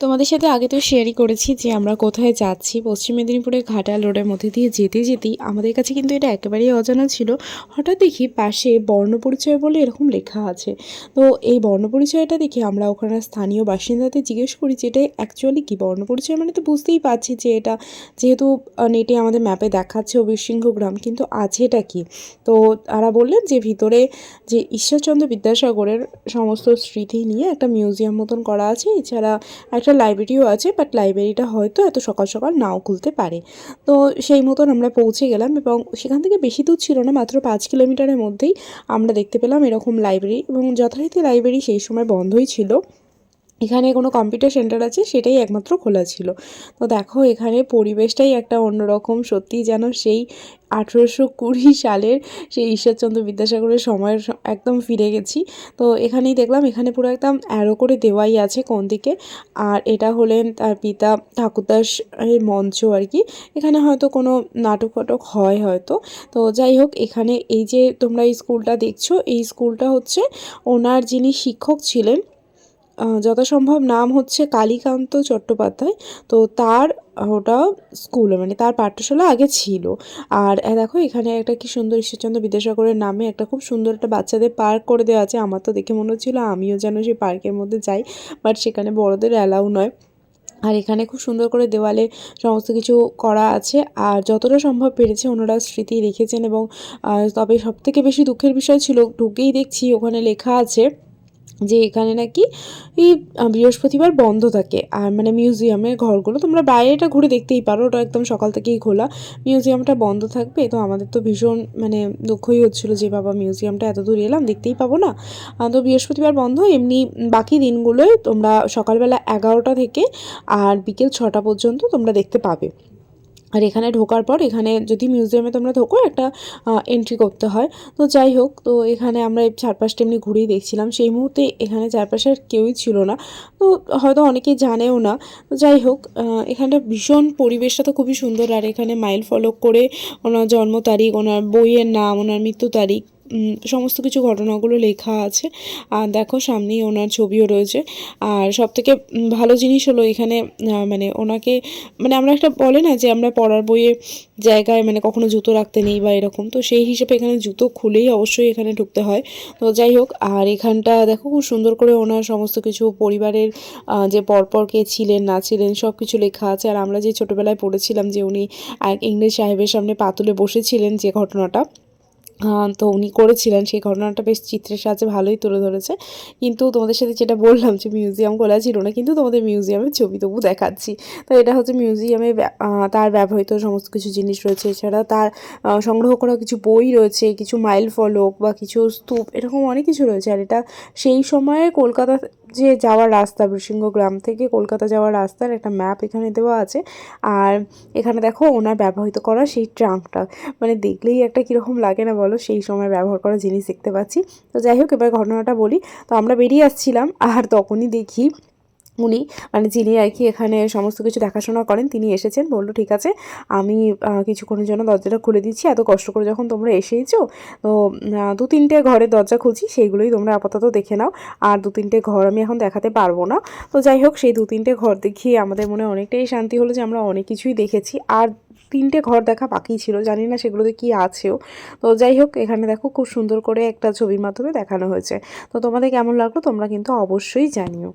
তোমাদের সাথে আগে তো শেয়ারই করেছি যে আমরা কোথায় যাচ্ছি। পশ্চিম মেদিনীপুরের ঘাটাল রোডের মধ্যে দিয়ে যেতে যেতেই আমাদের কাছে কিন্তু এটা একেবারেই অজানা ছিল। হঠাৎ দেখি পাশে বর্ণপরিচয় বলে এরকম লেখা আছে। তো এই বর্ণপরিচয়টা দেখে আমরা ওখানে স্থানীয় বাসিন্দাদের জিজ্ঞেস করি যে এটা অ্যাকচুয়ালি কী বর্ণপরিচয়, মানে তো বুঝতেই পারছি যে এটা যেহেতু নেটে আমাদের ম্যাপে দেখাচ্ছে অবিসিংহ গ্রাম, কিন্তু আছে এটা কী। তো তারা বললেন যে ভিতরে যে ঈশ্বরচন্দ্র বিদ্যাসাগরের সমস্ত স্মৃতি নিয়ে একটা মিউজিয়াম মতন করা আছে, এছাড়া একটা লাইব্রেরিও আছে, বাট লাইব্রেরিটা হয়তো এত সকাল সকাল নাও খুলতে পারে। তো সেই মতন আমরা পৌঁছে গেলাম এবং সেখান থেকে বেশি দূর ছিল না, মাত্র 5 কিলোমিটারের মধ্যেই আমরা দেখতে পেলাম এরকম লাইব্রেরি, এবং যথারীতি লাইব্রেরি সেই সময় বন্ধই ছিল। এখানে কোনো কম্পিউটার সেন্টার আছে সেটাই একমাত্র খোলা ছিল। তো দেখো এখানে পরিবেশটাই একটা অন্যরকম, সত্যিই যেন সেই 1820 সালের সেই ঈশ্বরচন্দ্র বিদ্যাসাগরের সময়ের একদম ফিরে গেছি। তো এখানেই দেখলাম, এখানে পুরো একদম অ্যারো করে দেওয়াই আছে কোন দিকে, আর এটা হলেন তার পিতা ঠাকুরদাস এর মঞ্চ আর কি। এখানে হয়তো কোনো নাটক ফাটক হয় হয়তো। তো যাই হোক, এখানে এই যে তোমরা এই স্কুলটা দেখছো, এই স্কুলটা হচ্ছে ওনার যিনি শিক্ষক ছিলেন, যথাসম্ভব নাম হচ্ছে কালীকান্ত চট্টোপাধ্যায়। তো তার ওটা স্কুল, মানে তার পাঠশালা আগে ছিল। আর দেখো এখানে একটা কি সুন্দর ঈশ্বরচন্দ্র বিদ্যাসাগরের নামে একটা খুব সুন্দর একটা বাচ্চাদের পার্ক করে দেওয়া আছে। আমার তো দেখে মনে হচ্ছিলো আমিও যেন সেই পার্কের মধ্যে যাই, বাট সেখানে বড়দের অ্যালাউ নয়। আর এখানে খুব সুন্দর করে দেওয়ালে সমস্ত কিছু করা আছে, আর যতটা সম্ভব পেরেছে ওনারা স্মৃতি রেখেছেন। এবং তবে সবথেকে বেশি দুঃখের বিষয় ছিল, ঢুকেই দেখছি ওখানে লেখা আছে যে এখানে নাকি এই বৃহস্পতিবার বন্ধ থাকে। আর মানে মিউজিয়ামের ঘরগুলো তোমরা বাইরেটা ঘুরে দেখতেই পারো, ওটা একদম সকাল থেকেই খোলা, মিউজিয়ামটা বন্ধ থাকবে। তো আমাদের তো ভীষণ মানে দুঃখই হচ্ছিলো যে বাবা মিউজিয়ামটা এত দূর এলাম দেখতেই পাবো না। তো বৃহস্পতিবার বন্ধ, এমনি বাকি দিনগুলোয় তোমরা সকালবেলা 11টা থেকে আর বিকেল 6টা পর্যন্ত তোমরা দেখতে পাবে। আর এখানে ঢোকার পর, এখানে যদি মিউজিয়ামে তোমরা ঢোকো একটা এন্ট্রি করতে হয়। তো যাই হোক, তো এখানে আমরা এই চারপাশটা এমনি ঘুরেই দেখছিলাম। সেই মুহূর্তে এখানে চারপাশে আর কেউই ছিল না, তো হয়তো অনেকেই জানেও না। তো যাই হোক, এখানটা ভীষণ পরিবেশটা তো খুবই সুন্দর। আর এখানে মাইল ফলক করে ওনার জন্ম তারিখ, ওনার বইয়ের নাম, ওনার মৃত্যু তারিখ, সমস্ত কিছু ঘটনাগুলো লেখা আছে। আর দেখো সামনেই ওনার ছবিও রয়েছে। আর সবথেকে ভালো জিনিস হলো এখানে মানে ওনাকে, মানে আমরা একটা বলে না যে আমরা পড়ার বইয়ের জায়গায় মানে কখনো জুতো রাখতে নেই বা এরকম, তো সেই হিসেবে এখানে জুতো খুলেই অবশ্যই এখানে ঢুকতে হয়। তো যাই হোক, আর এখানটা দেখো খুব সুন্দর করে ওনার সমস্ত কিছু পরিবারের যে পরপর কে ছিলেন না ছিলেন সব কিছু লেখা আছে। আর আমরা যে ছোটোবেলায় পড়েছিলাম যে উনি এক ইংরেজ সাহেবের সামনে পা তুলে বসেছিলেন, যে ঘটনাটা তো উনি করেছিলেন, সেই ঘটনাটা বেশ চিত্রের সাহায্যে ভালোই তুলে ধরেছে। কিন্তু তোমাদের সাথে যেটা বললাম যে মিউজিয়াম খোলা ছিল না, কিন্তু তোমাদের মিউজিয়ামের ছবি তবু দেখাচ্ছি। তো এটা হচ্ছে মিউজিয়ামে তার ব্যবহৃত সমস্ত কিছু জিনিস রয়েছে, এছাড়া তার সংগ্রহ করা কিছু বই রয়েছে, কিছু মাইল ফলক বা কিছু স্তূপ, এরকম অনেক কিছু রয়েছে। আর এটা সেই সময়ে কলকাতা যে যাওয়ার রাস্তা, বৃষিংহ গ্রাম থেকে কলকাতা যাওয়ার রাস্তার একটা ম্যাপ এখানে দেওয়া আছে। আর এখানে দেখো ওনার ব্যবহৃত করা সেই ট্রাঙ্কটা, মানে দেখলেই একটা কীরকম লাগে না বলো, সেই সময় ব্যবহার করা জিনিস দেখতে পাচ্ছি। তো যাই হোক, এবার ঘটনাটা বলি। তো আমরা বেরিয়ে আসছিলাম, আর তখনই দেখি উনি, মানে যিনি আর কি এখানে সমস্ত কিছু দেখাশোনা করেন, তিনি এসেছেন। বললো ঠিক আছে, আমি কিছুক্ষণের জন্য দরজাটা খুলে দিচ্ছি, এত কষ্ট করে যখন তোমরা এসেইছো, তো 2-3টে ঘরের দরজা খুলছি, সেইগুলোই তোমরা আপাতত দেখে নাও। আর 2-3টে ঘর আমি এখন দেখাতে পারবো না। তো যাই হোক, সেই 2-3টে ঘর দেখিয়ে আমাদের মনে অনেকটাই শান্তি হলো যে আমরা অনেক কিছুই দেখেছি। আর 3টে ঘর দেখা বাকি ছিল, জানি না সেগুলোতে কি আছেও। তো যাই হোক, এখানে দেখো খুব সুন্দর করে একটা ছবির মাধ্যমে দেখানো হয়েছে। তো তোমাদের কেমন লাগলো তোমরা কিন্তু অবশ্যই জানিও।